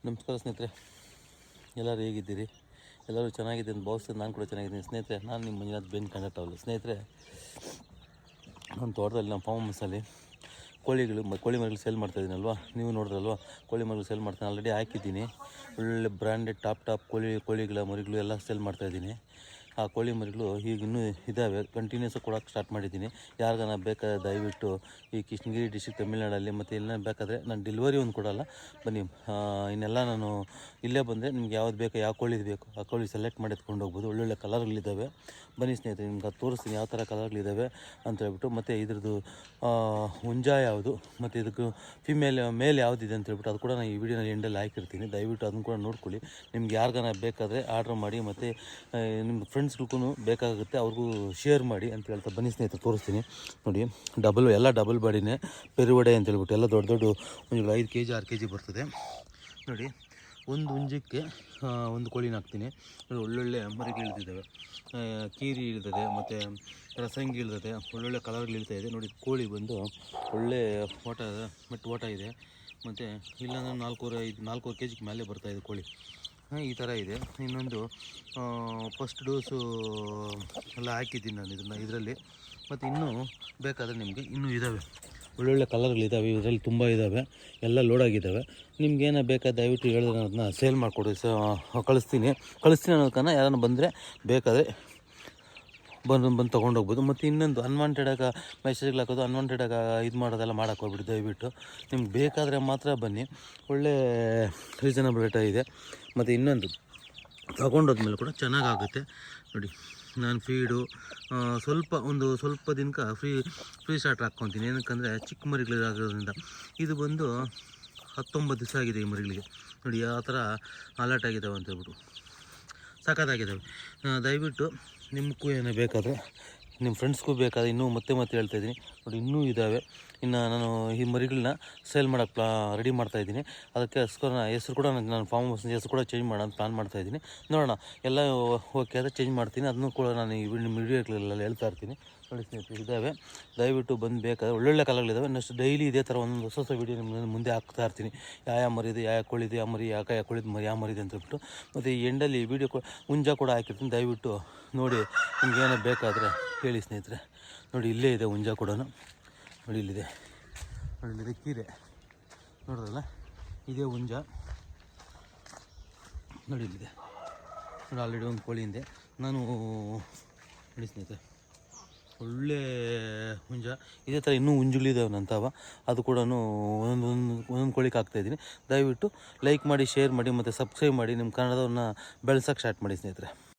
ನಮಸ್ಕಾರ ಸ್ನೇಹಿತರೆ, ಎಲ್ಲರೂ ಹೇಗಿದ್ದೀರಿ? ಎಲ್ಲರೂ ಚೆನ್ನಾಗಿದೆ ಅಂತ ಭಾವಿಸ್ತೀನಿ. ನಾನು ಕೂಡ ಚೆನ್ನಾಗಿದ್ದೀನಿ ಸ್ನೇಹಿತರೆ. ನಾನು ನಿಮ್ಮ ಮಂಜುನಾಥ್ ಬೆನ್ ಕಂಡಕ್ಟ್ ಆಗಲ್ಲ ಸ್ನೇಹಿತರೆ. ನನ್ನ ತೋಟದಲ್ಲಿ ನಮ್ಮ ಫಾರ್ಮ್ ಹೌಸಲ್ಲಿ ಕೋಳಿ ಮರಿಗಳು ಸೇಲ್ ಮಾಡ್ತಾಯಿದ್ದೀನಲ್ವ, ನೀವು ನೋಡಿದ್ರಲ್ವ. ಕೋಳಿ ಮರಿಗಳು ಸೇಲ್ ಮಾಡ್ತೀನಿ, ಆಲ್ರೆಡಿ ಹಾಕಿದ್ದೀನಿ. ಒಳ್ಳೆ ಬ್ರ್ಯಾಂಡೆಡ್ ಟಾಪ್ ಕೋಳಿಗಳ ಮರಿಗಳು ಎಲ್ಲ ಸೇಲ್ ಮಾಡ್ತಾಯಿದ್ದೀನಿ. ಆ ಕೋಳಿ ಮರಿಗಳು ಈಗ ಇನ್ನೂ ಇದ್ದಾವೆ, ಕಂಟಿನ್ಯೂಸ್ ಕೊಡೋಕ್ಕೆ ಸ್ಟಾರ್ಟ್ ಮಾಡಿದ್ದೀನಿ. ಯಾರಿಗಾನ ಬೇಕಾದ್ರೆ ದಯವಿಟ್ಟು ಈ ಕೃಷ್ಣಗಿರಿ ಡಿಸ್ಟ್ರಿಕ್ಟ್ ತಮಿಳ್ನಾಡಲ್ಲಿ ಮತ್ತು ಎಲ್ಲ ಬೇಕಾದರೆ ನಾನು ಡೆಲಿವರಿ ಒಂದು ಕೊಡೋಲ್ಲ, ಬನ್ನಿ. ಇನ್ನೆಲ್ಲ ನಾನು ಇಲ್ಲೇ ಬಂದರೆ ನಿಮ್ಗೆ ಯಾವ್ದು ಬೇಕು, ಯಾವ ಕೋಳಿದು ಬೇಕು ಆ ಕೋಳಿ ಸೆಲೆಕ್ಟ್ ಮಾಡಿ ಎತ್ಕೊಂಡು ಹೋಗ್ಬೋದು. ಒಳ್ಳೊಳ್ಳೆ ಕಲರ್ಗಳಿದ್ದಾವೆ. ಬನ್ನಿ ಸ್ನೇಹಿತರೆ, ನಿಮ್ಗೆ ಅದು ತೋರಿಸ್ತೀನಿ ಯಾವ ಥರ ಕಲರ್ಗಳಿದ್ದಾವೆ ಅಂತ ಹೇಳ್ಬಿಟ್ಟು. ಮತ್ತು ಇದ್ರದ್ದು ಹುಂಜ ಯಾವುದು ಮತ್ತು ಇದಕ್ಕೆ ಮೇಲ್ ಯಾವುದಿದೆ ಅಂತ ಹೇಳ್ಬಿಟ್ಟು ಅದು ಕೂಡ ನಾನು ಈ ವಿಡಿಯೋನಲ್ಲಿ ಎಂಡಲ್ಲಿ ಹಾಕಿರ್ತೀನಿ. ದಯವಿಟ್ಟು ಅದನ್ನು ಕೂಡ ನೋಡ್ಕೊಳ್ಳಿ. ನಿಮ್ಗೆ ಯಾರಿಗಾನ ಬೇಕಾದರೆ ಆರ್ಡ್ರ್ ಮಾಡಿ, ಮತ್ತು ನಿಮ್ಮ ಫ್ರೆಂಡ್ಸ್ಗಳಿಗೂ ಬೇಕಾಗುತ್ತೆ, ಅವ್ರಿಗೂ ಶೇರ್ ಮಾಡಿ ಅಂತ ಹೇಳ್ತಾ ಬನ್ನಿ ಸ್ನೇಹಿತರೆ, ತೋರಿಸ್ತೀನಿ. ನೋಡಿ, ಎಲ್ಲ ಡಬಲ್ ಬಾಡಿನೇ, ಪೆರುವಡೆ ಅಂತ ಹೇಳ್ಬಿಟ್ಟು ಎಲ್ಲ ದೊಡ್ಡ ಒಂದು 5 kg 6 kg ಬರ್ತದೆ. ನೋಡಿ, ಒಂದು ಹುಂಜಕ್ಕೆ ಒಂದು ಕೋಳಿನ ಹಾಕ್ತೀನಿ. ಒಳ್ಳೊಳ್ಳೆ ಮರಿಗೆ ಇಳಿದಿದ್ದಾವೆ, ಕೀರಿ ಇಳಿದಿದೆ, ಮತ್ತು ರಸಂಗಿ ಇಳಿದಿದೆ, ಒಳ್ಳೊಳ್ಳೆ ಕಲರ್ಗಳು ಇಳ್ತಾಯಿದೆ. ನೋಡಿ, ಕೋಳಿ ಬಂದು ಒಳ್ಳೆ ಓಟ ಇದೆ, ಮತ್ತು ಇಲ್ಲಾಂದ್ರೆ 4 kg ಮೇಲೆ ಬರ್ತಾಯಿದೆ ಕೋಳಿ. ಈ ಥರ ಇದೆ. ಇನ್ನೊಂದು ಫಸ್ಟ್ ಡೋಸು ಎಲ್ಲ ಹಾಕಿದ್ದೀನಿ ನಾನು ಇದರಲ್ಲಿ. ಮತ್ತು ಇನ್ನೂ ಬೇಕಾದರೆ ನಿಮಗೆ ಇನ್ನೂ ಇದ್ದಾವೆ, ಒಳ್ಳೊಳ್ಳೆ ಕಲರ್ಗಳಿದ್ದಾವೆ. ಇದರಲ್ಲಿ ತುಂಬ ಇದ್ದಾವೆ, ಎಲ್ಲ ಲೋಡಾಗಿದ್ದಾವೆ. ನಿಮ್ಗೇನೋ ಬೇಕಾದ ದಯವಿಟ್ಟು ಹೇಳಿದ್ರೆ ನಾನು ಅದನ್ನ ಸೇಲ್ ಮಾಡಿಕೊಡಿ, ಕಳಿಸ್ತೀನಿ ಅನ್ನೋದಕ್ಕನ್ನ ಯಾರನ್ನ ಬಂದರೆ ಬೇಕಾದರೆ ಬಂದು ತೊಗೊಂಡೋಗ್ಬೋದು. ಮತ್ತು ಇನ್ನೊಂದು ಅನ್ವಾಂಟೆಡಾಗಿ ಮೆಸೇಜ್ಗಳು ಹಾಕೋದು, ಅನ್ವಾಂಟೆಡಾಗಿ ಇದು ಮಾಡೋದೆಲ್ಲ ಮಾಡೋಕ್ಕೆ ಹೋಗ್ಬಿಡಿ ದಯವಿಟ್ಟು. ನಿಮ್ಗೆ ಬೇಕಾದರೆ ಮಾತ್ರ ಬನ್ನಿ, ಒಳ್ಳೆ ರೀಸನಬಲ್ ರೇಟ್ ಇದೆ. ಮತ್ತು ಇನ್ನೊಂದು ತೊಗೊಂಡೋದ್ಮೇಲೆ ಕೂಡ ಚೆನ್ನಾಗಾಗುತ್ತೆ. ನೋಡಿ, ನಾನು ಫೀಡು ಸ್ವಲ್ಪ ದಿನಕ್ಕೆ ಫ್ರೀ ಸ್ಟಾರ್ಟ್ರ್ ಹಾಕ್ಕೊತೀನಿ. ಏನಕ್ಕಂದರೆ ಚಿಕ್ಕ ಮರಿಗಳಿರೋದ್ರಿಂದ. ಇದು ಬಂದು 19 ದಿವಸ ಆಗಿದೆ ಈ ಮರಿಗಳಿಗೆ. ನೋಡಿ ಯಾವ ಥರ ಅಲರ್ಟ್ ಆಗಿದ್ದಾವೆ ಅಂತ ಹೇಳ್ಬಿಟ್ಟು, ಸಖತ್ತಾಗಿದ್ದಾವೆ. ದಯವಿಟ್ಟು ನಿಮಗೂ ಏನೋ ಬೇಕಾದರೆ, ನಿಮ್ಮ ಫ್ರೆಂಡ್ಸ್ಗೂ ಬೇಕಾದರೆ ಇನ್ನೂ ಮತ್ತೆ ಹೇಳ್ತಾಯಿದ್ದೀನಿ. ನೋಡಿ, ಇನ್ನೂ ಇದ್ದಾವೆ. ಇನ್ನು ನಾನು ಈ ಮರಿಗಳನ್ನ ಸೇಲ್ ಮಾಡೋಕ್ಕೆ ರೆಡಿ ಮಾಡ್ತಾಯಿದ್ದೀನಿ. ಅದಕ್ಕೆ ಹೆಸರು ಕೂಡ ನಾನು ಫಾರ್ಮ್ ಹೌಸ್ ಹೆಸರು ಕೂಡ ಚೇಂಜ್ ಮಾಡೋಣ ಪ್ಲಾನ್ ಮಾಡ್ತಾಯಿದ್ದೀನಿ. ನೋಡೋಣ, ಎಲ್ಲ ಓಕೆ ಆದರೆ ಚೇಂಜ್ ಮಾಡ್ತೀನಿ. ಅದನ್ನು ಕೂಡ ನಾನು ನಿಮ್ಮ ವಿಡಿಯೋಗಳೆಲ್ಲ ಹೇಳ್ತಾ ಇರ್ತೀನಿ. ನೋಡಿ ಸ್ನೇಹಿತರೆ, ಇದ್ದಾವೆ. ದಯವಿಟ್ಟು ಬಂದು ಬೇಕಾದರೆ ಒಳ್ಳೊಳ್ಳೆ ಕಲರ್ಗಳಿದ್ದಾವೆ. ನೆಕ್ಸ್ಟ್ ಡೈಲಿ ಇದೇ ಥರ ಒಂದು ಹೊಸ ವಿಡಿಯೋ ನಿಮ್ಮ ಮುಂದೆ ಹಾಕ್ತಾ ಇರ್ತೀನಿ. ಯಾವ ಮರಿದೆ, ಯಾವ ಕೋಳಿದೆ, ಯಾವ ಮರಿ ಯಾವ ಕೋಳಿದ ಮರಿ ಯಾವ ಮರಿದೆ ಅಂತ ಹೇಳ್ಬಿಟ್ಟು. ಮತ್ತು ಈ ಎಂಡಲ್ಲಿ ವಿಡಿಯೋ ಹುಂಜ ಕೂಡ ಹಾಕಿರ್ತೀನಿ. ದಯವಿಟ್ಟು ನೋಡಿ, ನಿಮ್ಗೆ ಏನೋ ಬೇಕಾದರೆ ಹೇಳಿ ಸ್ನೇಹಿತರೆ. ನೋಡಿ, ಇಲ್ಲೇ ಇದೆ ಹುಂಜ ಕೂಡ. ನೋಡಿ, ಇಲ್ಲಿದೆ ಕೀರೆ ನೋಡ್ರಲ್ಲ, ಇದೇ ಹುಂಜ. ನೋಡಿ, ಇಲ್ಲಿದೆ. ನೋಡಿ, ಆಲ್ರೆಡಿ ಒಂದು ಕೋಳಿ ಹಿಂದೆ ನಾನು ನೋಡಿ ಸ್ನೇಹಿತರೆ, ಒಳ್ಳೆ ಹುಂಜ. ಇದೇ ಥರ ಇನ್ನೂ ಹುಂಜುಗಳಿದ್ದಾವೆ ನಂತವ, ಅದು ಕೂಡ ಒಂದೊಂದು ಕೋಳಿಗೆ ಹಾಕ್ತಾಯಿದ್ದೀನಿ. ದಯವಿಟ್ಟು ಲೈಕ್ ಮಾಡಿ, ಶೇರ್ ಮಾಡಿ, ಮತ್ತು ಸಬ್ಸ್ಕ್ರೈಬ್ ಮಾಡಿ. ನಿಮ್ಮ ಕನ್ನಡವನ್ನು ಬೆಳೆಸೋಕ್ಕೆ ಸ್ಟಾರ್ಟ್ ಮಾಡಿ ಸ್ನೇಹಿತರೆ.